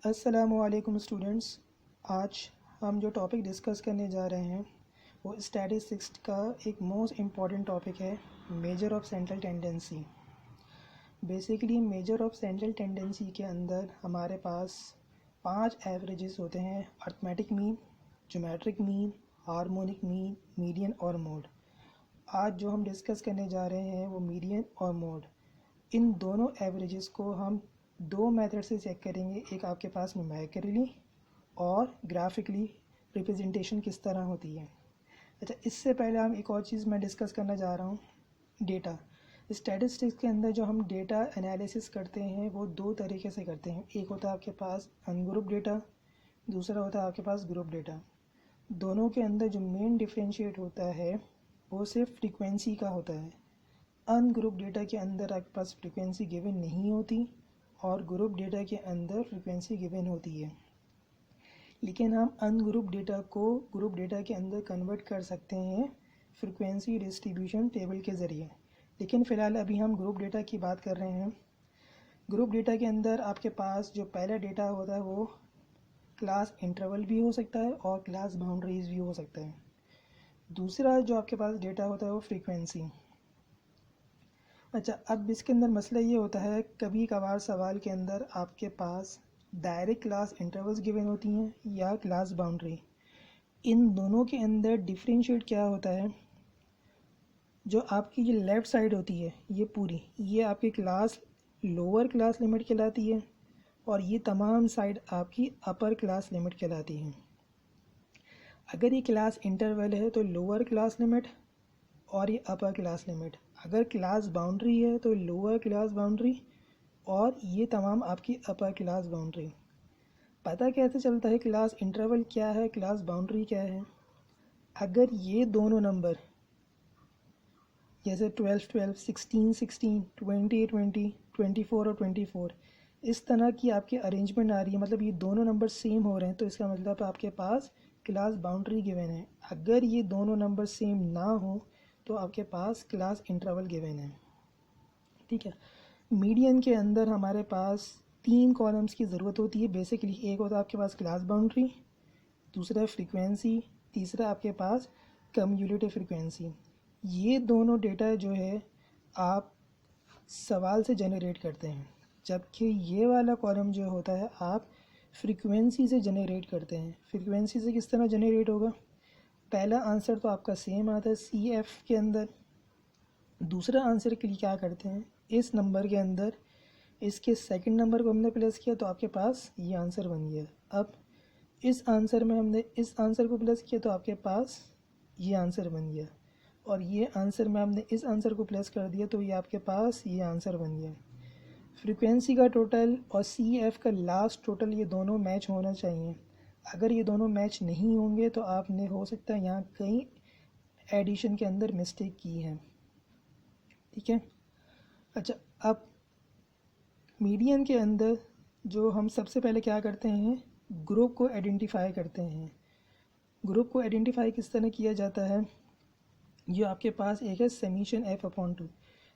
अस्सलामुअलैकुम स्टूडेंट्स। आज हम जो टॉपिक डिस्कस करने जा रहे हैं वो स्टैटिस्टिक्स का एक मोस्ट इम्पॉर्टेंट टॉपिक है, measure of central tendency. Basically measure of central tendency के अंदर हमारे पास 5 एवरेजेस होते हैं: arithmetic mean, geometric mean, harmonic mean, median और मोड। आज जो हम डिस्कस करने जा रहे हैं वो मीडियन और मोड। इन दोनों एवरेजेस को हम दो मेथड से चेक करेंगे, एक आपके पास न्यूमेरिकली और ग्राफिकली रिप्रेजेंटेशन किस तरह होती है। अच्छा, इससे पहले हम एक और चीज़ मैं डिस्कस करना चाह रहा हूँ, डेटा। स्टैटिस्टिक्स के अंदर जो हम डेटा एनालिसिस करते हैं वो दो तरीके से करते हैं। एक होता है आपके पास अनग्रुप डेटा, दूसरा होता है आपके पास ग्रुप डेटा। दोनों के अंदर जो मेन डिफ्रेंशिएट होता है वो सिर्फ फ्रीक्वेंसी का होता है। अनग्रुप डेटा के अंदर आपके पास फ्रीक्वेंसी गिवन नहीं होती और ग्रुप डेटा के अंदर फ्रीक्वेंसी गिवन होती है, लेकिन हम अनग्रुप डेटा को ग्रुप डेटा के अंदर कन्वर्ट कर सकते हैं फ्रीक्वेंसी डिस्ट्रीब्यूशन टेबल के ज़रिए। लेकिन फ़िलहाल अभी हम ग्रुप डेटा की बात कर रहे हैं। ग्रुप डेटा के अंदर आपके पास जो पहला डेटा होता है वो क्लास इंटरवल भी हो सकता है और क्लास बाउंड्रीज भी हो सकता है। दूसरा जो आपके पास डेटा होता है वो फ्रीक्वेंसी। अच्छा, अब इसके अंदर मसला ये होता है, कभी कभार सवाल के अंदर आपके पास डायरेक्ट क्लास इंटरवल्स गिवन होती हैं या क्लास बाउंड्री। इन दोनों के अंदर डिफरेंशिएट क्या होता है, जो आपकी ये लेफ़्ट साइड होती है ये पूरी, ये आपकी क्लास लोअर क्लास लिमिट कहलाती है और ये तमाम साइड आपकी अपर क्लास लिमिट कहलाती है। अगर ये क्लास इंटरवल है तो लोअर क्लास लिमिट और ये अपर क्लास लिमिट। अगर क्लास बाउंड्री है तो लोअर क्लास बाउंड्री और ये तमाम आपकी अपर क्लास बाउंड्री। पता कैसे चलता है क्लास इंटरवल क्या है, क्लास बाउंड्री क्या है? अगर ये दोनों नंबर जैसे 12 12, 16 16, 20 20, 24 और 24 इस तरह की आपकी अरेंजमेंट आ रही है, मतलब ये दोनों नंबर सेम हो रहे हैं, तो इसका मतलब आपके पास क्लास बाउंड्री गिवन है। अगर ये दोनों नंबर सेम ना हो तो आपके पास क्लास इंटरवल गिवन है। ठीक है। मीडियन के अंदर हमारे पास 3 कॉलम्स की ज़रूरत होती है बेसिकली। एक होता है आपके पास क्लास बाउंड्री, दूसरा फ्रीक्वेंसी, तीसरा आपके पास कम्युलेटिव फ्रीक्वेंसी। ये दोनों डेटा जो है आप सवाल से जनरेट करते हैं, जबकि ये वाला कॉलम जो होता है आप फ्रीक्वेंसी से जनरेट करते हैं। फ्रीक्वेंसी से किस तरह जनरेट होगा? पहला आंसर तो आपका सेम आता है CF के अंदर। दूसरा आंसर के लिए क्या करते हैं, इस नंबर के अंदर इसके सेकंड नंबर को हमने प्लस किया तो आपके पास ये आंसर बन गया। अब इस आंसर में हमने इस आंसर को प्लस किया तो आपके पास ये आंसर बन गया, और ये आंसर में हमने इस आंसर को प्लस कर दिया तो ये आपके पास ये आंसर बन गया। फ्रीक्वेंसी का टोटल और CF का लास्ट टोटल ये दोनों मैच होना चाहिए। अगर ये दोनों मैच नहीं होंगे तो आपने हो सकता है यहाँ कहीं एडिशन के अंदर मिस्टेक की है। ठीक है। अच्छा, अब मीडियन के अंदर जो हम सबसे पहले क्या करते हैं, ग्रुप को आइडेंटिफाई करते हैं। ग्रुप को आइडेंटिफाई किस तरह किया जाता है, जो आपके पास एक है समीशन F/2।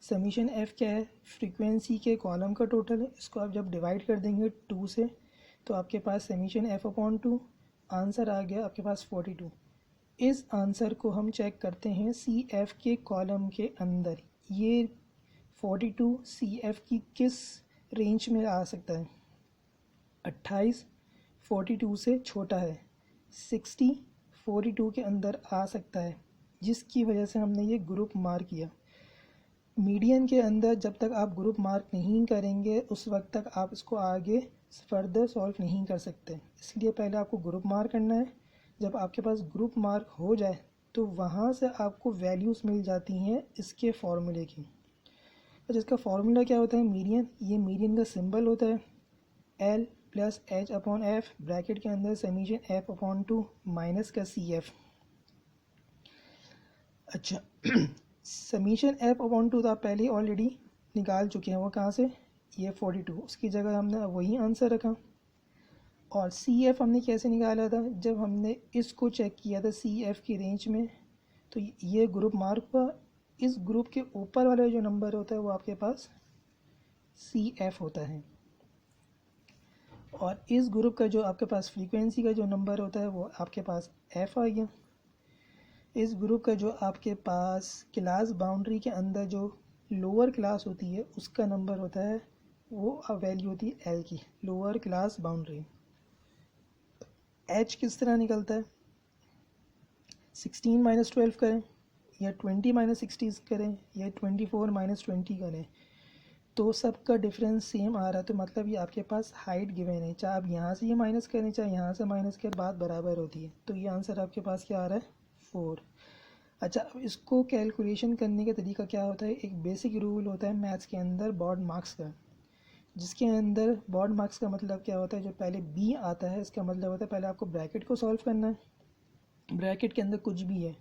समीशन F क्या है? फ्रीक्वेंसी के कॉलम का टोटल है। इसको आप जब डिवाइड कर देंगे 2 से तो आपके पास समीशन F/2 आंसर आ गया आपके पास 42। इस आंसर को हम चेक करते हैं CF के कॉलम के अंदर। ये 42 CF की किस रेंज में आ सकता है? 28 42 से छोटा है, 60 42 के अंदर आ सकता है, जिसकी वजह से हमने ये ग्रुप मार्क किया। मीडियन के अंदर जब तक आप ग्रुप मार्क नहीं करेंगे उस वक्त तक आप इसको आगे फर्दर सॉल्व नहीं कर सकते, इसलिए पहले आपको ग्रुप मार्क करना है। जब आपके पास ग्रुप मार्क हो जाए तो वहाँ से आपको वैल्यूज़ मिल जाती हैं इसके फॉर्मूले की। तो जिसका फार्मूला क्या होता है, मीडियन। ये मीडियन का सिंबल होता है L + H/F, ब्रैकेट के अंदर समीशन F/2 माइनस का CF। अच्छा, समीशन F/2 तो आप पहले ही ऑलरेडी निकाल चुके हैं। वो कहाँ से? ये 42, उसकी जगह हमने वही आंसर रखा। और CF हमने कैसे निकाला था? जब हमने इसको चेक किया था CF की रेंज में, तो ये ग्रुप मार्क हुआ। इस ग्रुप के ऊपर वाला जो नंबर होता है वो आपके पास CF होता है। और इस ग्रुप का जो आपके पास फ्रीक्वेंसी का जो नंबर होता है वो आपके पास एफ आ गया। इस ग्रुप का जो आपके पास क्लास बाउंड्री के अंदर जो लोअर क्लास होती है उसका नंबर होता है, वो वैल्यू होती है एल की, लोअर क्लास बाउंड्री। एच किस तरह निकलता है, 16 माइनस 12 करें या 20 माइनस 60 करें या 24 माइनस 20 करें, तो सबका डिफरेंस सेम आ रहा है। तो मतलब ये आपके पास हाइट गिवन है, चाहे आप यहाँ से ये माइनस करें चाहे यहाँ से माइनस करें, बात बराबर होती है। तो ये आंसर आपके पास क्या आ रहा है, 4। अच्छा, अब इसको कैलकुलेशन करने का तरीका क्या होता है, एक बेसिक रूल होता है मैथ्स के अंदर बॉड मार्क्स का, जिसके अंदर बॉड मार्क्स का मतलब क्या होता है, जो पहले बी आता है इसका मतलब होता है पहले आपको ब्रैकेट को सॉल्व करना है। ब्रैकेट के अंदर कुछ भी है,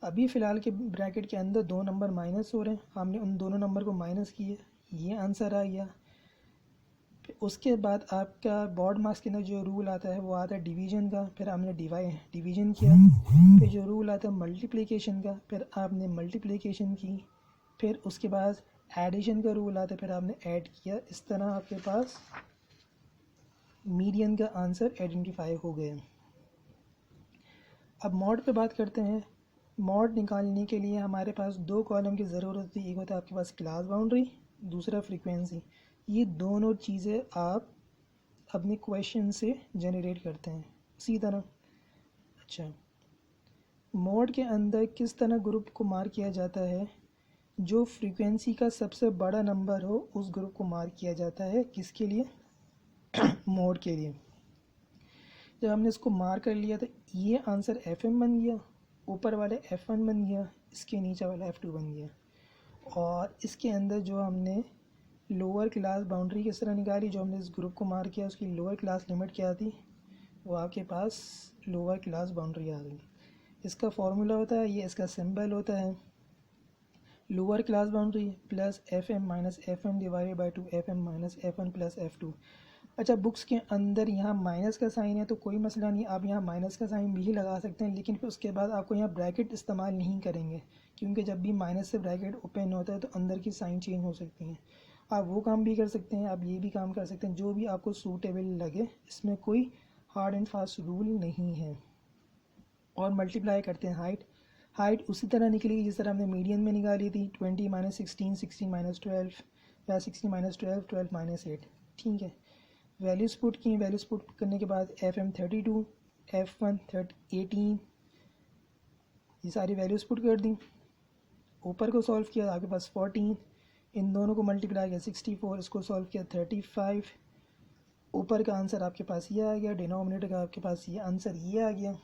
अभी फ़िलहाल के ब्रैकेट के अंदर 2 नंबर माइनस हो रहे हैं, हमने उन दोनों नंबर को माइनस किए, ये आंसर आ गया। उसके बाद आपका बॉड मार्क्स के अंदर जो रूल आता है वो आता है डिवीजन का, फिर आपने डिवीजन किया। फिर जो रूल आता है मल्टीप्लिकेशन का, फिर आपने मल्टीप्लिकेशन की। फिर उसके बाद एडिशन का रूल आता है, फिर आपने ऐड किया। इस तरह आपके पास मीडियन का आंसर आइडेंटिफाई हो गया। अब मॉड पे बात करते हैं। मॉड निकालने के लिए हमारे पास 2 कॉलम की ज़रूरत होती है, एक होता है आपके पास क्लास बाउंड्री, दूसरा फ्रीक्वेंसी। ये दोनों चीज़ें आप अपने क्वेश्चन से जनरेट करते हैं इसी तरह। अच्छा, मॉड के अंदर किस तरह ग्रुप को मार्क किया जाता है, जो फ्रीक्वेंसी का सबसे बड़ा नंबर हो उस ग्रुप को मार्क किया जाता है, किसके लिए, मॉड के लिए। जब हमने इसको मार्क कर लिया तो ये आंसर एफ एम बन गया, ऊपर वाले एफ वन बन गया, इसके नीचे वाला एफ टू बन गया। और इसके अंदर जो हमने लोअर क्लास बाउंड्री किस तरह निकाली, जो हमने इस ग्रुप को मार्क किया उसकी लोअर क्लास लिमिट क्या थी, वो आपके पास लोअर क्लास बाउंड्री आ गई। इसका फॉर्मूला होता है, ये इसका सिंबल होता है, lower class boundary plus F M minus F N divided by 2 F M minus F N plus F two. अच्छा, बुक्स के अंदर यहाँ माइनस का साइन है तो कोई मसला नहीं, आप यहाँ माइनस का साइन भी लगा सकते हैं, लेकिन फिर उसके बाद आपको यहाँ ब्रैकेट इस्तेमाल नहीं करेंगे, क्योंकि जब भी माइनस से ब्रैकेट ओपन होता है तो अंदर की साइन चेंज हो सकती हैं। आप वो काम भी कर सकते हैं, आप ये भी काम कर सकते हैं, जो भी आपको सूटेबल लगे, इसमें कोई हार्ड एंड फास्ट रूल नहीं है। और मल्टीप्लाई करते हैं हाइट, हाइट उसी तरह निकलेगी जिस तरह हमने मीडियन में निकाली थी, 20 माइनस 16, 16 माइनस 12 या 16 माइनस 12, 12 माइनस 8। ठीक है, वैल्यूज़ पुट की, वैल्यूज़ पुट करने के बाद एफ एम 32, एफ वन 18, ये सारी वैल्यूज़ पुट कर दी। ऊपर को सॉल्व किया आपके पास 14, इन दोनों को मल्टीप्लाई किया 64, इसको सॉल्व किया 35। ऊपर का आंसर आपके पास ये आ गया, डिनोमिनेटर का आपके पास ये आंसर ये आ गया।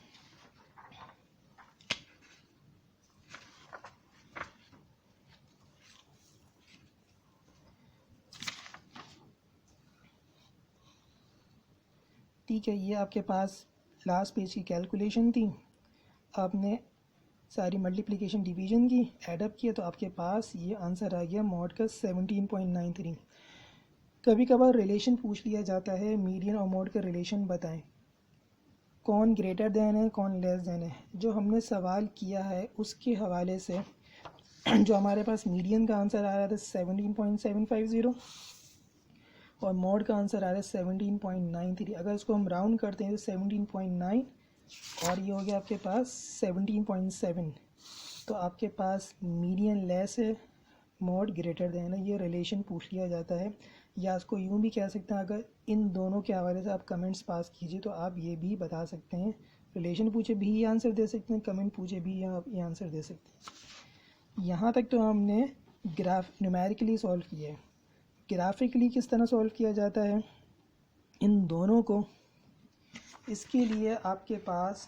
ठीक है, ये आपके पास लास्ट पेज की कैलकुलेशन थी। आपने सारी मल्टीप्लिकेशन डिवीजन की, एडअप किया तो आपके पास ये आंसर आ गया मॉड का 17.93। कभी कभार रिलेशन पूछ लिया जाता है, मीडियन और मॉड का रिलेशन बताएं, कौन ग्रेटर देन है कौन लेस देन है। जो हमने सवाल किया है उसके हवाले से जो हमारे पास मीडियन का आंसर आ रहा था 17.750 और मॉड का आंसर आ रहा है 17.93। अगर इसको हम राउंड करते हैं तो 17.9 और ये हो गया आपके पास 17.7। तो आपके पास मीडियन लेस है, मॉड ग्रेटर देन है, ये रिलेशन पूछ लिया जाता है। या इसको यूँ भी कह सकते हैं, अगर इन दोनों के हवाले से आप कमेंट्स पास कीजिए तो आप ये भी बता सकते हैं, रिलेशन पूछे भी ये आंसर दे सकते हैं, कमेंट पूछे भी आप ये आंसर दे सकते हैं। यहाँ तक तो हमने ग्राफ न्यूमेरिकली सॉल्व किया है। ग्राफिकली किस तरह सॉल्व किया जाता है इन दोनों को, इसके लिए आपके पास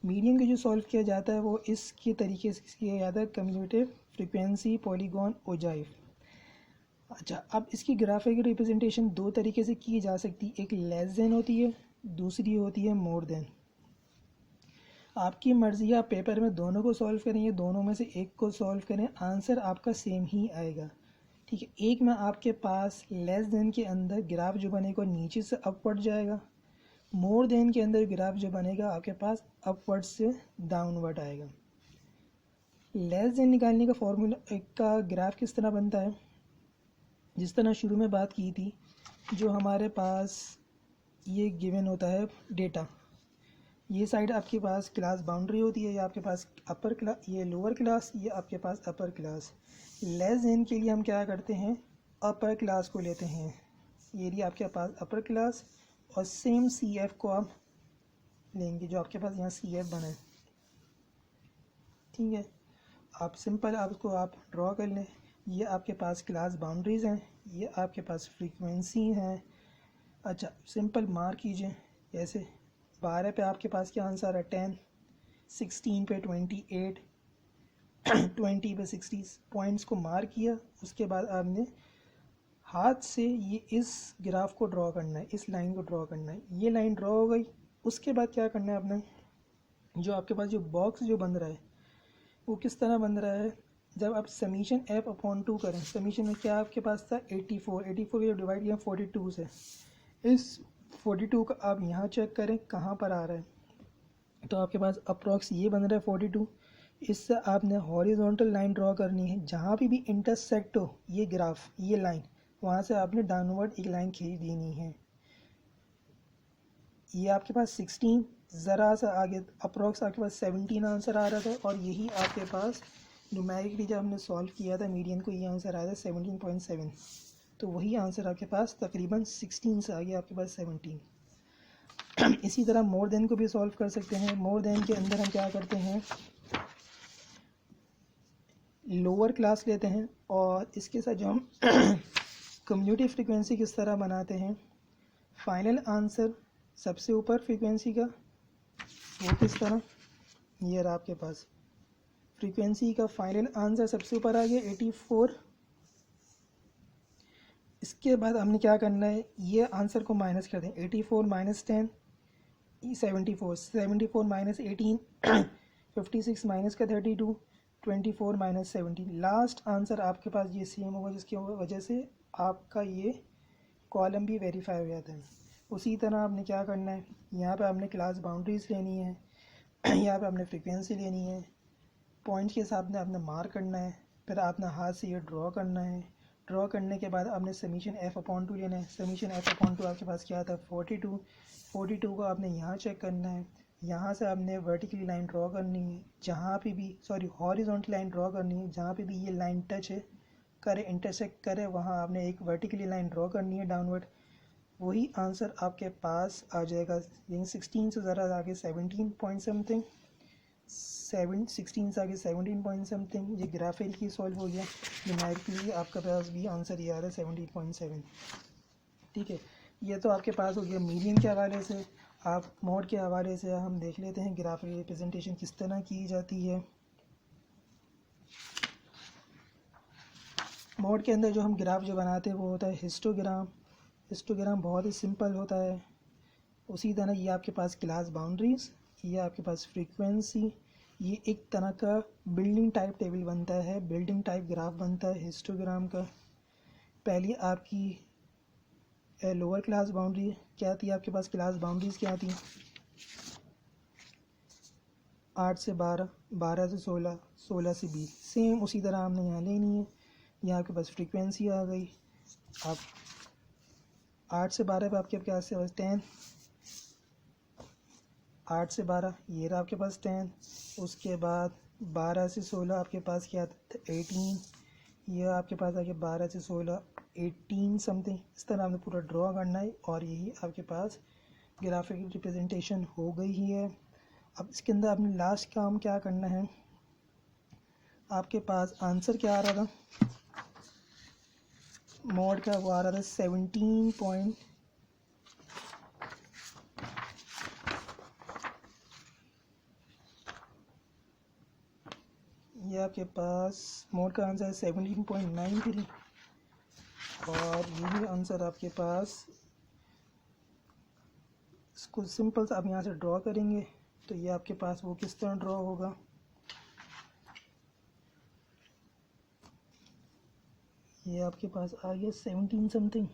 मीडियन को जो सॉल्व किया जाता है वो इसके तरीके से किया जाता है, कम्यूटेटिव फ्रीक्वेंसी पॉलीगॉन ओजाइव। अच्छा, अब इसकी ग्राफिकल रिप्रेजेंटेशन 2 तरीके से की जा सकती है, एक लेस देन होती है, दूसरी होती है मोर देन। आपकी मर्ज़ी, आप पेपर में दोनों को सॉल्व करेंगे, दोनों में से एक को सॉल्व करें, आंसर आपका सेम ही आएगा। ठीक है, एक में आपके पास लेस देन के अंदर ग्राफ जो बनेगा नीचे से अपवर्ड जाएगा, मोर देन के अंदर ग्राफ जो बनेगा आपके पास अपवर्ड से डाउनवर्ड आएगा। लेस देन निकालने का फॉर्मूला का ग्राफ किस तरह बनता है, जिस तरह शुरू में बात की थी, जो हमारे पास ये गिवन होता है डेटा, ये साइड आपके पास क्लास बाउंड्री होती है, ये आपके पास अपर क्लास, ये लोअर क्लास, ये आपके पास अपर क्लास। लेस देन के लिए हम क्या करते हैं, अपर क्लास को लेते हैं, ये रही आपके पास अपर क्लास, और सेम सी एफ को आप लेंगे जो आपके पास यहाँ सी एफ बना है। ठीक है, आप सिंपल आपको आप ड्रॉ कर लें। ये आपके पास क्लास बाउंड्रीज़ हैं, ये आपके पास फ्रीक्वेंसी हैं। अच्छा, सिंपल मार्क कीजिए, ऐसे 12 पे आपके पास क्या आंसर है 10, 16 पे 28, 20 पे 60 पॉइंट्स को मार्क किया। उसके बाद आपने हाथ से ये इस ग्राफ को ड्रॉ करना है, इस लाइन को ड्रॉ करना है। ये लाइन ड्रॉ हो गई। उसके बाद क्या करना है आपने, जो आपके पास जो बॉक्स जो बन रहा है वो किस तरह बन रहा है, जब आप समीशन एफ अपॉन 2 करें, समीशन में क्या आपके पास था 84 को डिवाइड किया 42 से, इस 42 का आप यहाँ चेक करें कहाँ पर आ रहा है, तो आपके पास अप्रॉक्स ये बन रहा है 42। इससे आपने हॉरिजॉन्टल लाइन ड्रॉ करनी है, जहाँ पे भी इंटरसेक्ट हो ये ग्राफ, ये लाइन, वहाँ से आपने डाउनवर्ड एक लाइन खींच देनी है। ये आपके पास 16, ज़रा सा आगे अप्रॉक्स आपके पास 17 आंसर आ रहा था, और यही आपके पास न्यूमेरिकली जब हमने सॉल्व किया था मीडियन को, ये आंसर आया था 17.7। तो वही आंसर आपके पास तकरीबन 16 से आगे आपके पास 17। इसी तरह मोर देन को भी सॉल्व कर सकते हैं। मोर देन के अंदर हम क्या करते हैं, लोअर क्लास लेते हैं, और इसके साथ जो हम कम्युनिटी फ्रीक्वेंसी किस तरह बनाते हैं, फाइनल आंसर सबसे ऊपर फ्रीक्वेंसी का, वो किस तरह, ये रहा आपके पास फ्रीक्वेंसी का फाइनल आंसर सबसे ऊपर आ गया 84। इसके बाद हमने क्या करना है, ये आंसर को माइनस कर दें, 84 माइनस 10 74, 74 माइनस 18 56 माइनस का 32, 24 माइनस 17। लास्ट आंसर आपके पास ये सेम होगा, जिसकी वजह से आपका ये कॉलम भी वेरीफाई हो जाता है। उसी तरह आपने क्या करना है, यहाँ पे आपने क्लास बाउंड्रीज लेनी है, यहाँ पे आपने फ्रीक्वेंसी लेनी है, पॉइंट्स के हिसाब से आपने मार्क करना है, फिर आपने हाथ से ये ड्रॉ करना है। ड्रॉ करने के बाद आपने समीशन एफ अपॉन 2 लेना है। समीशन एफ अपॉन 2 आपके पास क्या था 42, 42 को आपने यहाँ चेक करना है। यहाँ से आपने वर्टिकली लाइन ड्रॉ करनी है, जहाँ पे भी हॉरिजॉन्टल लाइन ड्रॉ करनी है, जहाँ पे भी ये लाइन टच है करे, इंटरसेक्ट करे, वहाँ आपने एक वर्टिकली लाइन ड्रॉ करनी है डाउनवर्ड। वही आंसर आपके पास आ जाएगा। यहीं 16 से ज़रा आगे 17 पॉइंट समथिंग, 16 से आगे 17 पॉइंट समथिंग। ये ग्राफिकली सॉल्व हो गया। न्यूमेरिकली आपके पास भी आंसर ये आ रहा है 17.7। ठीक है, ये तो आपके पास हो गया मीडियन के हवाले से। आप मोड के हवाले से हम देख लेते हैं ग्राफिक रिप्रेजेंटेशन किस तरह की जाती है। मोड के अंदर जो हम ग्राफ जो बनाते हैं वो होता है हिस्टोग्राम। हिस्टोग्राम बहुत ही सिंपल होता है। उसी तरह ये आपके पास क्लास बाउंड्रीज, ये आपके पास फ्रीक्वेंसी, ये एक तरह का बिल्डिंग टाइप टेबल बनता है, बिल्डिंग टाइप ग्राफ बनता है हिस्टोग्राम का। पहली आपकी लोअर क्लास बाउंड्री क्या थी, आपके पास क्लास बाउंड्रीज क्या थी 8 से 12, 12 से 16, 16 से 20। सेम उसी तरह हमने यहाँ लेनी है। यहाँ आपके पास फ्रीक्वेंसी आ गई। आप 8 से 12 पे आपके पास 10, 8 से 12 ये रहा आपके पास 10। उसके बाद 12 से 16 आपके पास क्या था 18, ये आपके पास आ गया 12 से 16 18 समथिंग। इस तरह आपने पूरा ड्रॉ करना है, और यही आपके पास ग्राफिक रिप्रेजेंटेशन हो गई ही है। अब इसके अंदर आपने लास्ट काम क्या करना है, आपके पास आंसर क्या आ रहा था मोड का, वो आ रहा था 17 पॉइंट, ये आपके पास मोड का आंसर है 17.93, और यही आंसर आपके पास, इसको सिंपल से आप यहाँ से ड्रॉ करेंगे तो ये आपके पास वो किस तरह ड्रॉ होगा, ये आपके पास आ गया 17 समथिंग।